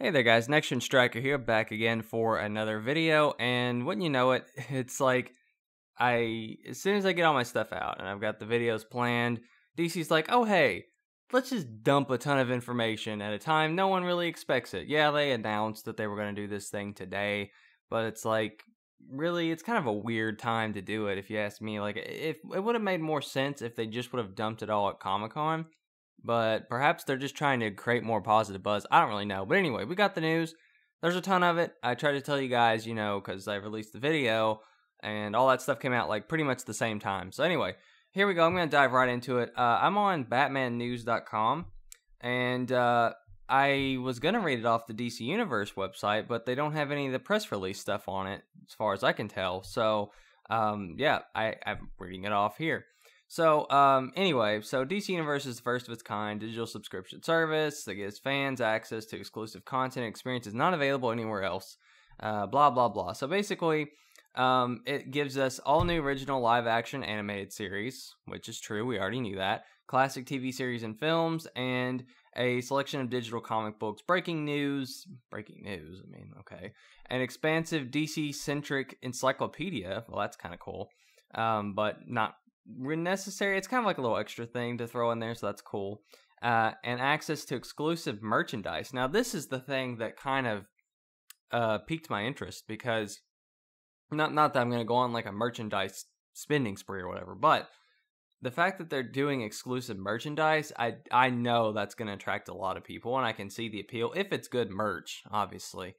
Hey there guys, Next Gen Striker here, back again for another video, and wouldn't you know it, it's like, as soon as I get all my stuff out, and I've got the videos planned, DC's like, oh hey, let's just dump a ton of information at a time, no one really expects it. Yeah, they announced that they were going to do this thing today, but it's like, really, it's kind of a weird time to do it, if you ask me. Like, if it would have made more sense if they just would have dumped it all at Comic-Con, but perhaps they're just trying to create more positive buzz. I don't really know. But anyway, we got the news. There's a ton of it. I tried to tell you guys, because I released the video and all that stuff came out like pretty much the same time. So anyway, here we go. I'm going to dive right into it. I'm on batmannews.com, and I was going to read it off the DC Universe website, but they don't have any of the press release stuff on it as far as I can tell. So yeah, I'm reading it off here. So, anyway, DC Universe is the first of its kind digital subscription service that gives fans access to exclusive content and experiences not available anywhere else, blah, blah, blah. So basically, it gives us all new original live-action animated series, which is true, we already knew that, classic TV series and films, and a selection of digital comic books, breaking news, okay, an expansive DC-centric encyclopedia, well, that's kind of cool, but not necessary. It's kind of like a little extra thing to throw in there, so that's cool. And access to exclusive merchandise. Now, this is the thing that kind of piqued my interest, because not that I'm going to go on like a merchandise spending spree or whatever, but the fact that they're doing exclusive merchandise, I know that's going to attract a lot of people, and I can see the appeal if it's good merch, obviously.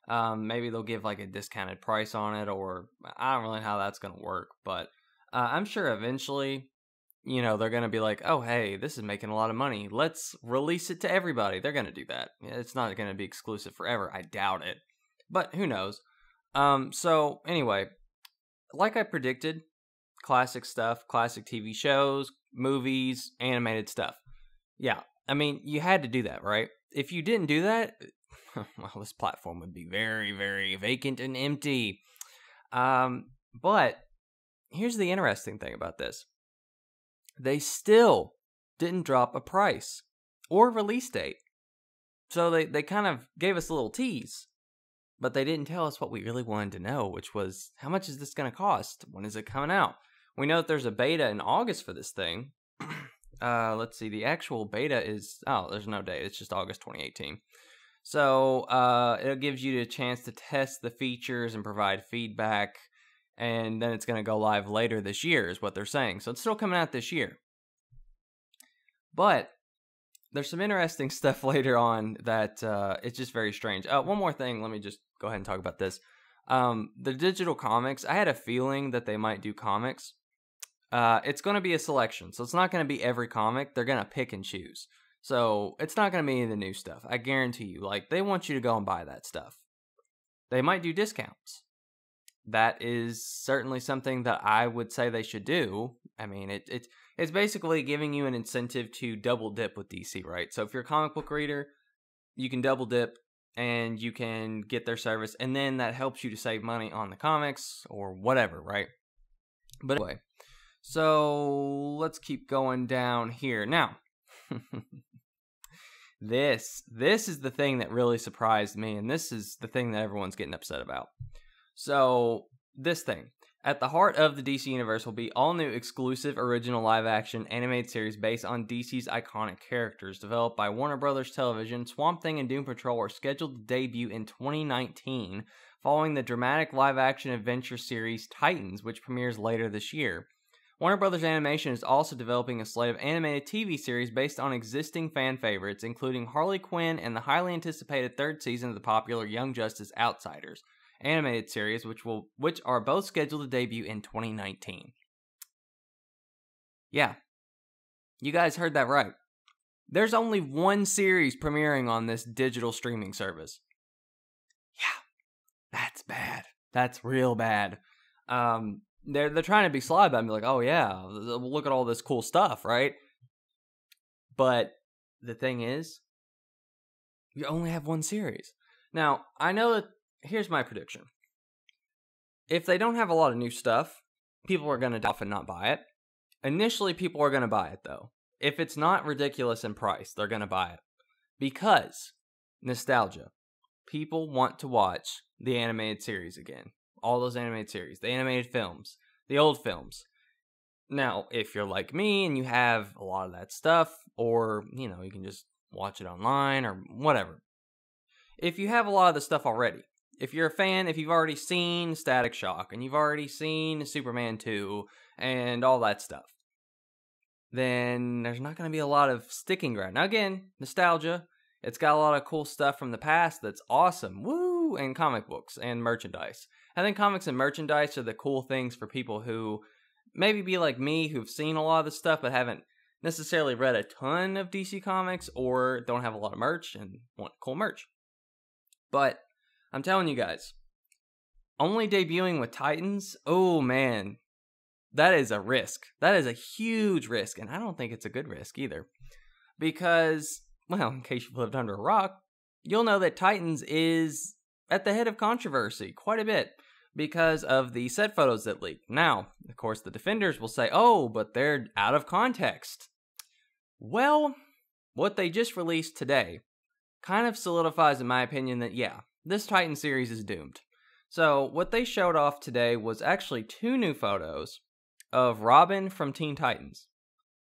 Maybe they'll give like a discounted price on it, or I don't really know how that's going to work, but I'm sure eventually, they're going to be like, oh, hey, this is making a lot of money. Let's release it to everybody. They're going to do that. It's not going to be exclusive forever. I doubt it. But who knows? So anyway, like I predicted, classic stuff, classic TV shows, movies, animated stuff. Yeah, I mean, you had to do that, right? If you didn't do that, well, this platform would be very, very vacant and empty. But here's the interesting thing about this. They still didn't drop a price or release date. So they kind of gave us a little tease, but they didn't tell us what we really wanted to know, which was, how much is this going to cost? When is it coming out? We know that there's a beta in August for this thing. Let's see, the actual beta is, there's no date. It's just August 2018. So it gives you a chance to test the features and provide feedback. And then it's going to go live later this year is what they're saying. So it's still coming out this year. But there's some interesting stuff later on that it's just very strange. One more thing. Let me just go ahead and talk about this. The digital comics, I had a feeling that they might do comics. It's going to be a selection. So it's not going to be every comic. They're going to pick and choose. So it's not going to be any of the new stuff. I guarantee you. Like, they want you to go and buy that stuff. They might do discounts. That is certainly something that I would say they should do. I mean, it's basically giving you an incentive to double dip with DC, right? So if you're a comic book reader, you can double dip and you can get their service, and then that helps you to save money on the comics or whatever, right? But anyway, so let's keep going down here. Now, this is the thing that really surprised me, and this is the thing that everyone's getting upset about. So, this thing. At the heart of the DC Universe will be all new exclusive original live-action animated series based on DC's iconic characters. Developed by Warner Brothers Television, Swamp Thing and Doom Patrol are scheduled to debut in 2019, following the dramatic live-action adventure series Titans, which premieres later this year. Warner Brothers Animation is also developing a slate of animated TV series based on existing fan favorites, including Harley Quinn and the highly anticipated third season of the popular Young Justice Outsiders animated series, which are both scheduled to debut in 2019. Yeah, you guys heard that right. There's only one series premiering on this digital streaming service. Yeah, that's bad. That's real bad. They're trying to be sly about it and be like, oh yeah, look at all this cool stuff, right? But the thing is, you only have one series. Now, I know that. Here's my prediction. If they don't have a lot of new stuff, people are going to often not buy it. Initially, people are going to buy it, though. If it's not ridiculous in price, they're going to buy it. Because nostalgia. people want to watch the animated series again. All those animated series, the animated films, the old films. Now, if you're like me and you have a lot of that stuff, or, you can just watch it online or whatever. If you have a lot of the stuff already, if you're a fan, if you've already seen Static Shock and you've already seen Superman 2 and all that stuff, then there's not going to be a lot of sticking ground. Now again, nostalgia. It's got a lot of cool stuff from the past that's awesome. Woo! And comic books and merchandise. I think comics and merchandise are the cool things for people who maybe be like me, who've seen a lot of the stuff but haven't necessarily read a ton of DC Comics or don't have a lot of merch and want cool merch. But I'm telling you guys, only debuting with Titans, oh man, that is a risk. That is a huge risk, and I don't think it's a good risk either. Because, well, in case you've lived under a rock, you'll know that Titans is at the head of controversy quite a bit because of the set photos that leaked. Now, of course, the defenders will say, oh, but they're out of context. Well, what they just released today kind of solidifies, in my opinion, that yeah, this Titan series is doomed. So, what they showed off today was actually 2 new photos of Robin from Teen Titans.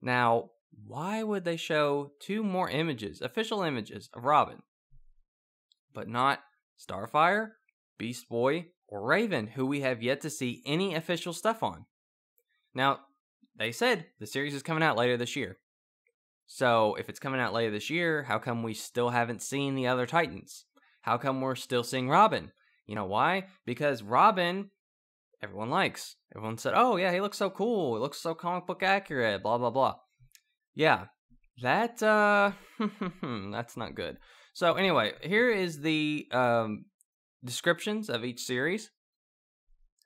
Now, why would they show 2 more images, official images of Robin, but not Starfire, Beast Boy, or Raven, who we have yet to see any official stuff on? Now, they said the series is coming out later this year. So, if it's coming out later this year, how come we still haven't seen the other Titans? How come we're still seeing Robin? You know why? Because Robin, everyone likes. Everyone said, oh yeah, he looks so cool. He looks so comic book accurate, blah, blah, blah. Yeah, that, that's not good. So anyway, here is the descriptions of each series.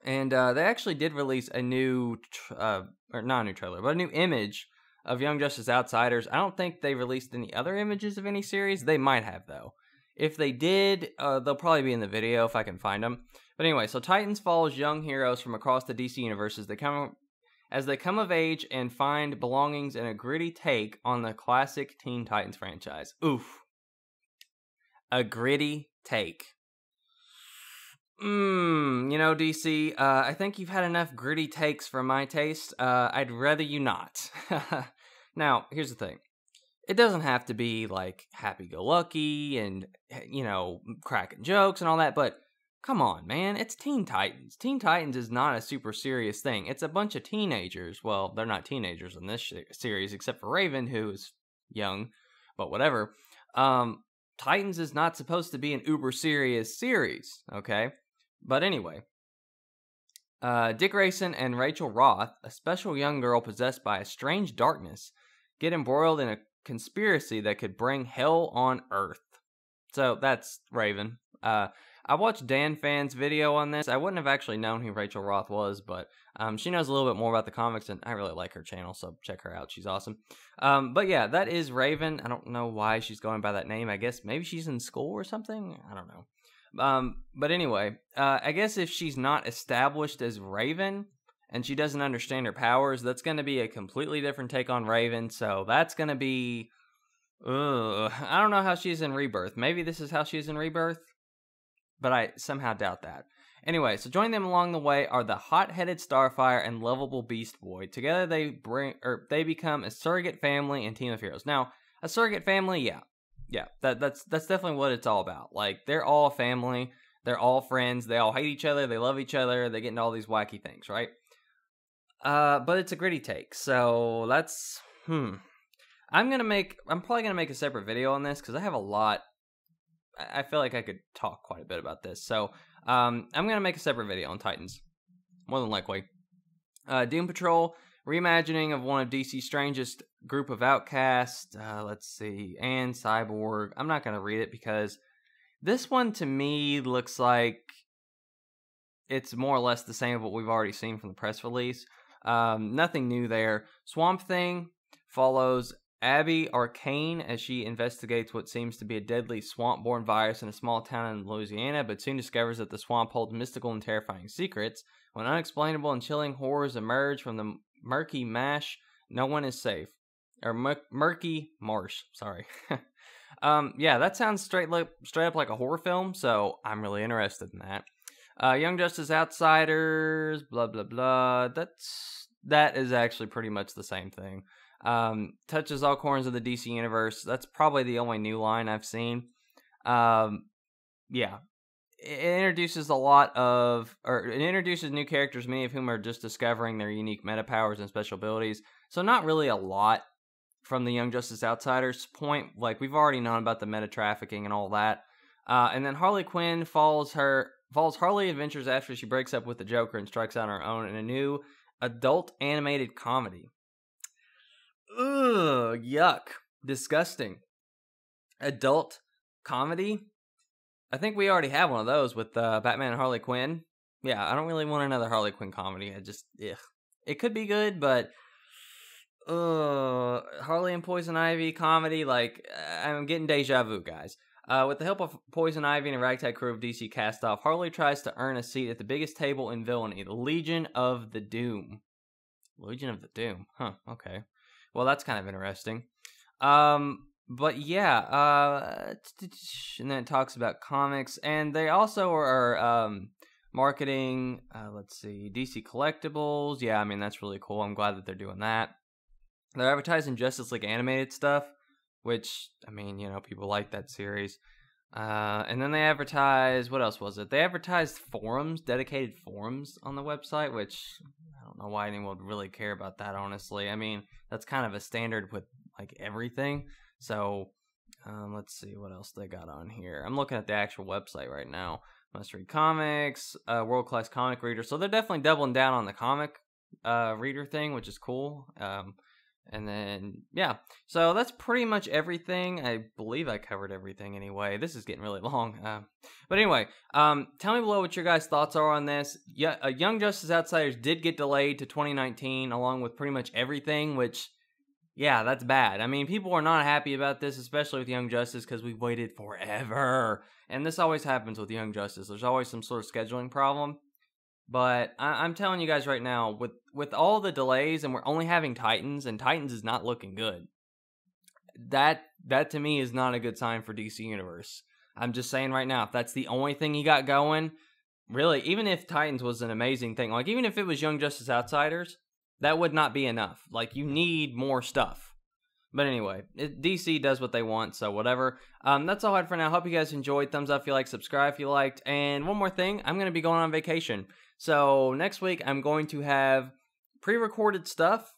And they actually did release a new, or not a new trailer, but a new image of Young Justice Outsiders. I don't think they released any other images of any series. They might have, though. If they did, they'll probably be in the video if I can find them. But anyway, so Titans follows young heroes from across the DC universe as they come of age and find belongings in a gritty take on the classic Teen Titans franchise. Oof. A gritty take. DC, I think you've had enough gritty takes for my taste. I'd rather you not. Now, here's the thing. It doesn't have to be, like, happy-go-lucky and, cracking jokes and all that, but come on, man. It's Teen Titans. Teen Titans is not a super serious thing. It's a bunch of teenagers. Well, they're not teenagers in this series, except for Raven, who is young, but whatever. Titans is not supposed to be an uber-serious series, okay? But anyway, Dick Grayson and Rachel Roth, a special young girl possessed by a strange darkness, get embroiled in a conspiracy that could bring hell on Earth. So that's Raven. I watched Dan Fan's video on this. I wouldn't have actually known who Rachel Roth was, but she knows a little bit more about the comics, and I really like her channel, so check her out. She's awesome. But yeah, that is Raven. I don't know why she's going by that name. I guess maybe she's in school or something. I don't know. But anyway, I guess if she's not established as Raven and she doesn't understand her powers, that's going to be a completely different take on Raven. So that's going to be, I don't know how she's in Rebirth. Maybe this is how she's in Rebirth, but I somehow doubt that. Anyway, so joining them along the way are the hot-headed Starfire and lovable Beast Boy. Together they become a surrogate family and team of heroes. Now, a surrogate family, yeah, that's definitely what it's all about. Like, they're all family, they're all friends, they all hate each other, they love each other, they get into all these wacky things, right? But it's a gritty take, so that's, I'm probably gonna make a separate video on this, because I have a lot. I feel like I could talk quite a bit about this, so, I'm gonna make a separate video on Titans, more than likely. Doom Patrol, reimagining of one of DC's strangest group of outcasts, let's see, and Cyborg. I'm not gonna read it, because this one, to me, looks like it's more or less the same of what we've already seen from the press release. Nothing new there. Swamp Thing follows Abby Arcane as she investigates what seems to be a deadly swamp-borne virus in a small town in Louisiana, but soon discovers that the swamp holds mystical and terrifying secrets. When unexplainable and chilling horrors emerge from the murky mash, no one is safe. Or murky marsh, sorry. Yeah, that sounds straight up like a horror film, so I'm really interested in that. Young Justice Outsiders, blah blah blah. That is actually pretty much the same thing. Touches all corners of the DC universe. That's probably the only new line I've seen. Yeah, it introduces it introduces new characters, many of whom are just discovering their unique meta powers and special abilities. So not really a lot from the Young Justice Outsiders point. Like, we've already known about the meta trafficking and all that. And then Harley Quinn follows Harley adventures after she breaks up with the Joker and strikes out on her own in a new adult animated comedy. Ugh, yuck, disgusting. Adult comedy? I think we already have one of those with Batman and Harley Quinn. Yeah, I don't really want another Harley Quinn comedy. Ugh. It could be good, but Harley and Poison Ivy comedy, like, I'm getting deja vu, guys. With the help of Poison Ivy and a ragtag crew of DC cast-off, Harley tries to earn a seat at the biggest table in villainy, the Legion of the Doom. Legion of the Doom? Huh, okay. Well, that's kind of interesting. But yeah, and then it talks about comics, and they also are marketing, let's see, DC Collectibles. Yeah, I mean, that's really cool. I'm glad that they're doing that. They're advertising Justice League animated stuff, which, I mean, you know, people like that series. And then they advertise, what else was it? They advertised forums, dedicated forums on the website, which I don't know why anyone would really care about that, honestly. I mean, that's kind of a standard with, like, everything. So, let's see what else they got on here. I'm looking at the actual website right now. Must read comics, world-class comic reader. So they're definitely doubling down on the comic reader thing, which is cool. And then, yeah, so that's pretty much everything. I believe I covered everything anyway. This is getting really long. But anyway, tell me below what your guys' thoughts are on this. Yeah, Young Justice Outsiders did get delayed to 2019, along with pretty much everything, which, yeah, that's bad. I mean, people are not happy about this, especially with Young Justice, because we waited forever. And this always happens with Young Justice. There's always some sort of scheduling problem. But I'm telling you guys right now, with all the delays, and we're only having Titans, and Titans is not looking good. That to me is not a good sign for DC Universe. I'm just saying right now, if that's the only thing you got going, really, even if Titans was an amazing thing, like even if it was Young Justice Outsiders, that would not be enough. Like, you need more stuff. But anyway, DC does what they want, so whatever. That's all I had for now. Hope you guys enjoyed. Thumbs up if you liked, subscribe if you liked. And one more thing, I'm going to be going on vacation. So next week, I'm going to have pre-recorded stuff,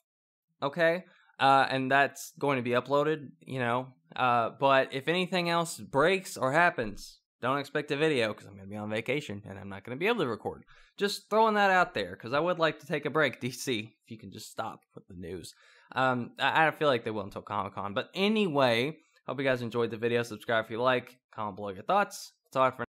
okay? And that's going to be uploaded, you know. But if anything else breaks or happens, don't expect a video because I'm going to be on vacation and I'm not going to be able to record. Just throwing that out there because I would like to take a break, DC, if you can just stop with the news. I feel like they will until Comic-Con. But anyway, hope you guys enjoyed the video. Subscribe if you like. Comment below your thoughts. That's all I have for now.